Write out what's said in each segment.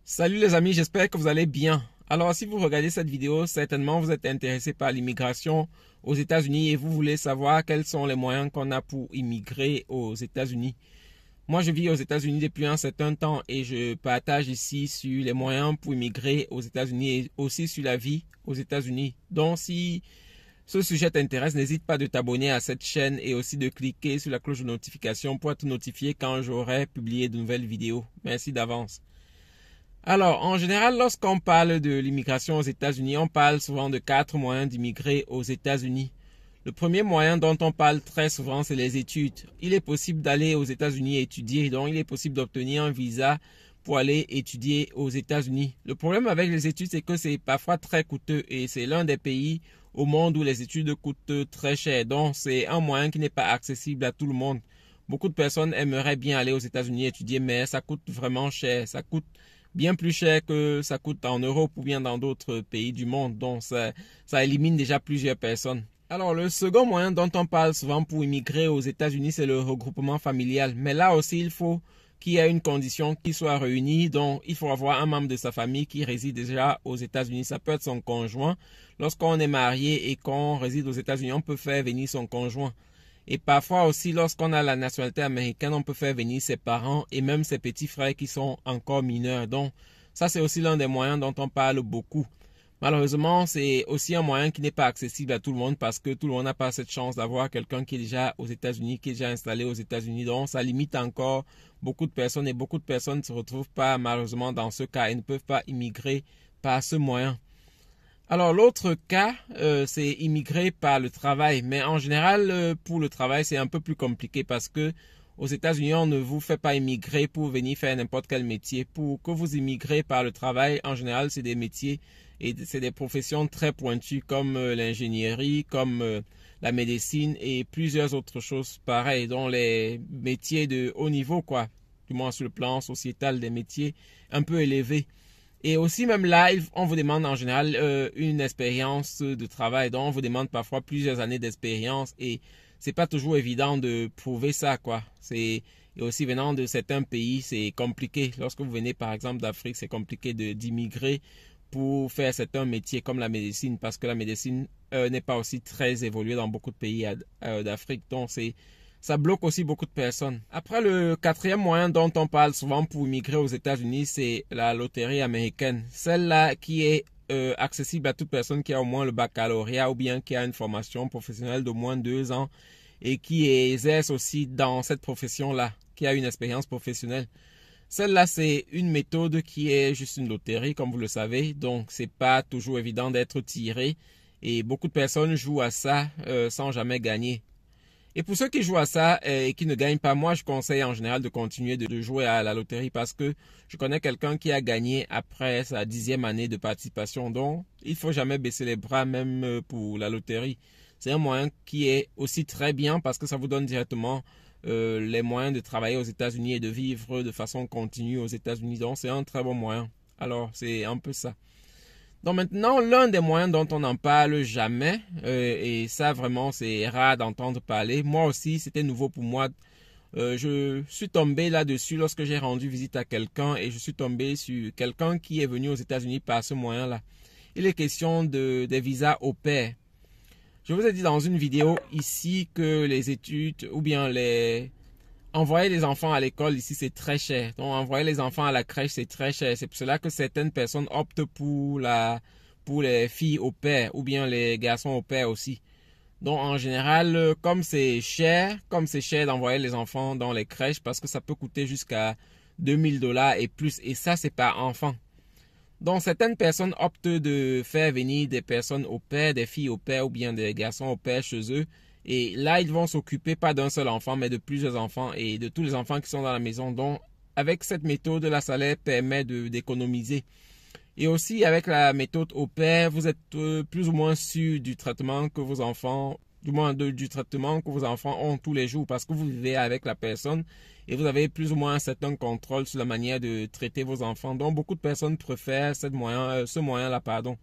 Salut les amis, j'espère que vous allez bien. Alors si vous regardez cette vidéo, certainement vous êtes intéressé par l'immigration aux États-Unis et vous voulez savoir quels sont les moyens qu'on a pour immigrer aux États-Unis. Moi je vis aux États-Unis depuis un certain temps et je partage ici sur les moyens pour immigrer aux États-Unis et aussi sur la vie aux États-Unis. Donc si ce sujet t'intéresse, n'hésite pas de t'abonner à cette chaîne et aussi de cliquer sur la cloche de notification pour être notifié quand j'aurai publié de nouvelles vidéos. Merci d'avance. Alors, en général, lorsqu'on parle de l'immigration aux États-Unis, on parle souvent de 4 moyens d'immigrer aux États-Unis. Le premier moyen dont on parle très souvent, c'est les études. Il est possible d'aller aux États-Unis étudier, donc il est possible d'obtenir un visa pour aller étudier aux États-Unis. Le problème avec les études, c'est que c'est parfois très coûteux et c'est l'un des pays au monde où les études coûtent très cher. Donc, c'est un moyen qui n'est pas accessible à tout le monde. Beaucoup de personnes aimeraient bien aller aux États-Unis étudier, mais ça coûte vraiment cher. Ça coûte bien plus cher que ça coûte en Europe ou bien dans d'autres pays du monde. Donc, ça élimine déjà plusieurs personnes. Alors, le second moyen dont on parle souvent pour immigrer aux États-Unis, c'est le regroupement familial. Mais là aussi, il faut qu'il y ait une condition qui soit réunie. Donc, il faut avoir un membre de sa famille qui réside déjà aux États-Unis. Ça peut être son conjoint. Lorsqu'on est marié et qu'on réside aux États-Unis, on peut faire venir son conjoint. Et parfois aussi, lorsqu'on a la nationalité américaine, on peut faire venir ses parents et même ses petits frères qui sont encore mineurs. Donc, ça, c'est aussi l'un des moyens dont on parle beaucoup. Malheureusement, c'est aussi un moyen qui n'est pas accessible à tout le monde parce que tout le monde n'a pas cette chance d'avoir quelqu'un qui est déjà aux États-Unis, qui est déjà installé aux États-Unis. Donc, ça limite encore beaucoup de personnes et beaucoup de personnes ne se retrouvent pas malheureusement dans ce cas et ne peuvent pas immigrer par ce moyen. Alors l'autre cas, c'est immigrer par le travail. Mais en général, pour le travail, c'est un peu plus compliqué parce que aux États-Unis, on ne vous fait pas immigrer pour venir faire n'importe quel métier. Pour que vous immigrez par le travail, en général, c'est des métiers et c'est des professions très pointues comme l'ingénierie, comme la médecine et plusieurs autres choses pareilles, dont les métiers de haut niveau, quoi. Du moins sur le plan sociétal, des métiers un peu élevés. Et aussi, même là, on vous demande en général une expérience de travail. Donc, on vous demande parfois plusieurs années d'expérience et c'est pas toujours évident de prouver ça, quoi. Et aussi venant de certains pays, c'est compliqué. Lorsque vous venez, par exemple, d'Afrique, c'est compliqué d'immigrer pour faire certains métiers comme la médecine parce que la médecine n'est pas aussi très évoluée dans beaucoup de pays d'Afrique. Donc, ça bloque aussi beaucoup de personnes. Après, le quatrième moyen dont on parle souvent pour immigrer aux États-Unis, c'est la loterie américaine. Celle-là qui est accessible à toute personne qui a au moins le baccalauréat ou bien qui a une formation professionnelle d'au moins 2 ans et qui exerce aussi dans cette profession-là, qui a une expérience professionnelle. Celle-là, c'est une méthode qui est juste une loterie, comme vous le savez. Donc, c'est pas toujours évident d'être tiré et beaucoup de personnes jouent à ça sans jamais gagner. Et pour ceux qui jouent à ça et qui ne gagnent pas, moi je conseille en général de continuer de jouer à la loterie parce que je connais quelqu'un qui a gagné après sa 10e année de participation. Donc il faut jamais baisser les bras même pour la loterie. C'est un moyen qui est aussi très bien parce que ça vous donne directement les moyens de travailler aux États-Unis et de vivre de façon continue aux États-Unis. Donc c'est un très bon moyen. Alors c'est un peu ça. Donc maintenant, l'un des moyens dont on n'en parle jamais, et ça vraiment c'est rare d'entendre parler, moi aussi c'était nouveau pour moi, je suis tombé là-dessus lorsque j'ai rendu visite à quelqu'un et je suis tombé sur quelqu'un qui est venu aux États-Unis par ce moyen-là. Il est question des visas au pair. Je vous ai dit dans une vidéo ici que les études ou bien envoyer les enfants à l'école ici, c'est très cher. Donc, envoyer les enfants à la crèche, c'est très cher. C'est pour cela que certaines personnes optent pour les filles au pair ou bien les garçons au pair aussi. Donc, en général, comme c'est cher d'envoyer les enfants dans les crèches parce que ça peut coûter jusqu'à $2000 et plus. Et ça, c'est par enfant. Donc, certaines personnes optent de faire venir des personnes au pair, des filles au pair ou bien des garçons au pair chez eux. Et là, ils vont s'occuper pas d'un seul enfant, mais de plusieurs enfants et de tous les enfants qui sont dans la maison. Donc, avec cette méthode, la salaire permet d'économiser. Et aussi, avec la méthode au pair, vous êtes plus ou moins sûr du traitement que vos enfants, du moins du traitement que vos enfants ont tous les jours parce que vous vivez avec la personne et vous avez plus ou moins un certain contrôle sur la manière de traiter vos enfants. Donc, beaucoup de personnes préfèrent ce moyen-là, pardon.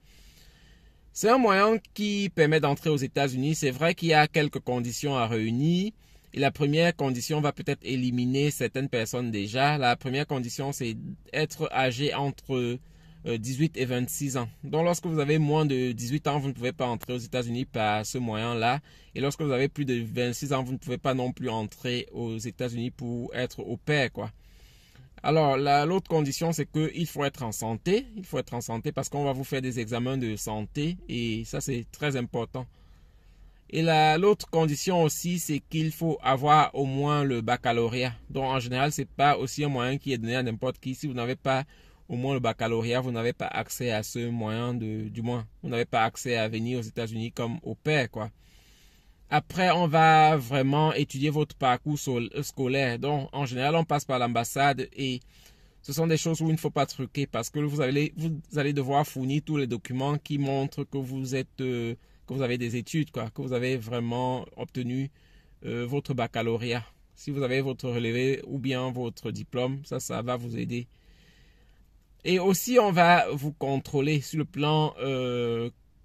C'est un moyen qui permet d'entrer aux États-Unis. C'est vrai qu'il y a quelques conditions à réunir Et la première condition va peut-être éliminer certaines personnes déjà. La première condition, c'est être âgé entre 18 et 26 ans. Donc, lorsque vous avez moins de 18 ans, vous ne pouvez pas entrer aux États-Unis par ce moyen-là. Et lorsque vous avez plus de 26 ans, vous ne pouvez pas non plus entrer aux États-Unis pour être au pair, quoi. Alors, l'autre condition, c'est qu'il faut être en santé. Il faut être en santé parce qu'on va vous faire des examens de santé et ça, c'est très important. Et l'autre condition aussi, c'est qu'il faut avoir au moins le baccalauréat. Donc, en général, c'est pas aussi un moyen qui est donné à n'importe qui. Si vous n'avez pas au moins le baccalauréat, vous n'avez pas accès à ce moyen du moins, vous n'avez pas accès à venir aux États-Unis comme au pair, quoi. Après, on va vraiment étudier votre parcours scolaire. Donc, en général, on passe par l'ambassade et ce sont des choses où il ne faut pas truquer parce que vous allez devoir fournir tous les documents qui montrent que vous êtes, que vous avez des études, quoi, que vous avez vraiment obtenu votre baccalauréat. Si vous avez votre relevé ou bien votre diplôme, ça va vous aider. Et aussi, on va vous contrôler sur le plan,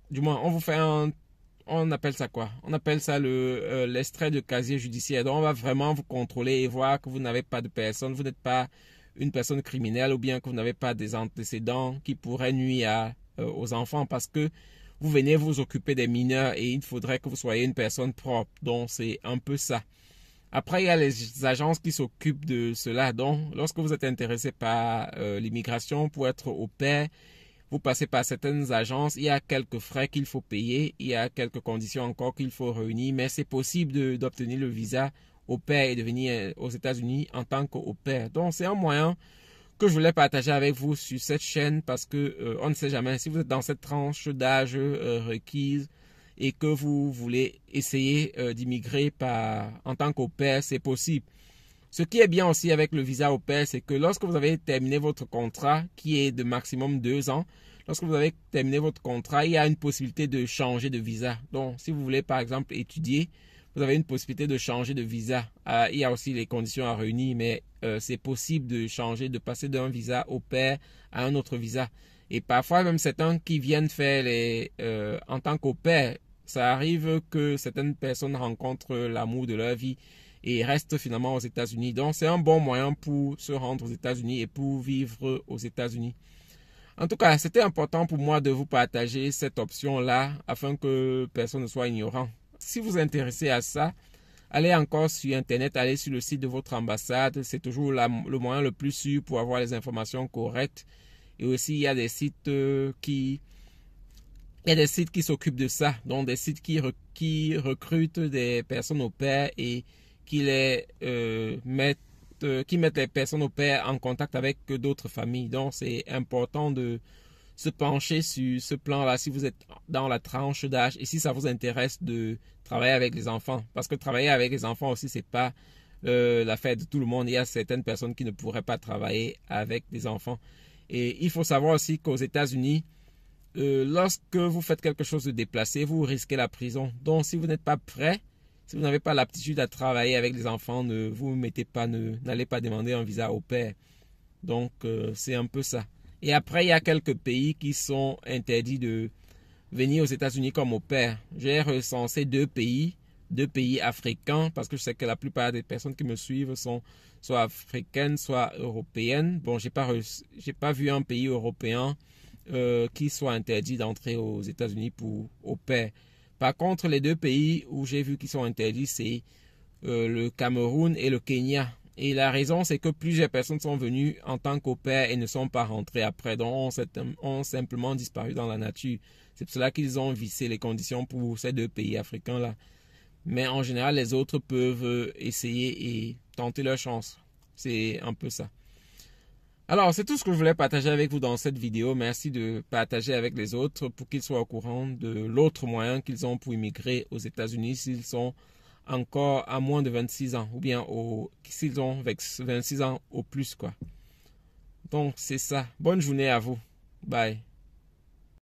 du moins, on vous fait on appelle ça quoi? On appelle ça l'extrait de casier judiciaire. Donc, on va vraiment vous contrôler et voir que vous n'avez pas de personne, vous n'êtes pas une personne criminelle ou bien que vous n'avez pas des antécédents qui pourraient nuire aux enfants parce que vous venez vous occuper des mineurs et il faudrait que vous soyez une personne propre. Donc, c'est un peu ça. Après, il y a les agences qui s'occupent de cela. Donc, lorsque vous êtes intéressé par l'immigration pour être au pair, vous passez par certaines agences, il y a quelques frais qu'il faut payer, il y a quelques conditions encore qu'il faut réunir, mais c'est possible d'obtenir le visa au pair et de venir aux États-Unis en tant qu'au pair. Donc, c'est un moyen que je voulais partager avec vous sur cette chaîne parce que on ne sait jamais si vous êtes dans cette tranche d'âge requise et que vous voulez essayer d'immigrer en tant qu'au pair, c'est possible. Ce qui est bien aussi avec le visa au pair, c'est que lorsque vous avez terminé votre contrat, qui est de maximum 2 ans, lorsque vous avez terminé votre contrat, il y a une possibilité de changer de visa. Donc, si vous voulez par exemple étudier, vous avez une possibilité de changer de visa. Il y a aussi les conditions à réunir, mais c'est possible de changer, de passer d'un visa au pair à un autre visa. Et parfois, même certains qui viennent faire en tant qu'au pair, ça arrive que certaines personnes rencontrent l'amour de leur vie et restent finalement aux États-Unis. Donc, c'est un bon moyen pour se rendre aux États-Unis et pour vivre aux États-Unis. En tout cas, c'était important pour moi de vous partager cette option-là afin que personne ne soit ignorant. Si vous êtes intéressé à ça, allez encore sur Internet, allez sur le site de votre ambassade. C'est toujours le moyen le plus sûr pour avoir les informations correctes. Et aussi, il y a des sites qui s'occupent de ça. Donc, des sites qui recrutent des personnes au pair et qui mettent les personnes au pair en contact avec d'autres familles. Donc, c'est important de se pencher sur ce plan-là si vous êtes dans la tranche d'âge et si ça vous intéresse de travailler avec les enfants. Parce que travailler avec les enfants aussi, c'est pas l'affaire de tout le monde. Il y a certaines personnes qui ne pourraient pas travailler avec des enfants. Et il faut savoir aussi qu'aux États-Unis, lorsque vous faites quelque chose de déplacé, vous risquez la prison. Donc, si vous n'êtes pas prêt, si vous n'avez pas l'aptitude à travailler avec les enfants, n'allez pas demander un visa au pair. Donc, c'est un peu ça. Et après, il y a quelques pays qui sont interdits de venir aux États-Unis comme au pair. J'ai recensé 2 pays africains, parce que je sais que la plupart des personnes qui me suivent sont soit africaines, soit européennes. Bon, j'ai pas vu un pays européen qui soit interdit d'entrer aux États-Unis au pair. Par contre, les 2 pays où j'ai vu qu'ils sont interdits, c'est le Cameroun et le Kenya. Et la raison, c'est que plusieurs personnes sont venues en tant qu'au pair et ne sont pas rentrées après. Donc, ont simplement disparu dans la nature. C'est pour cela qu'ils ont vissé les conditions pour ces 2 pays africains-là. Mais en général, les autres peuvent essayer et tenter leur chance. C'est un peu ça. Alors, c'est tout ce que je voulais partager avec vous dans cette vidéo. Merci de partager avec les autres pour qu'ils soient au courant de l'autre moyen qu'ils ont pour immigrer aux États-Unis s'ils sont encore à moins de 26 ans ou bien s'ils ont 26 ans au plus, quoi. Donc, c'est ça. Bonne journée à vous. Bye.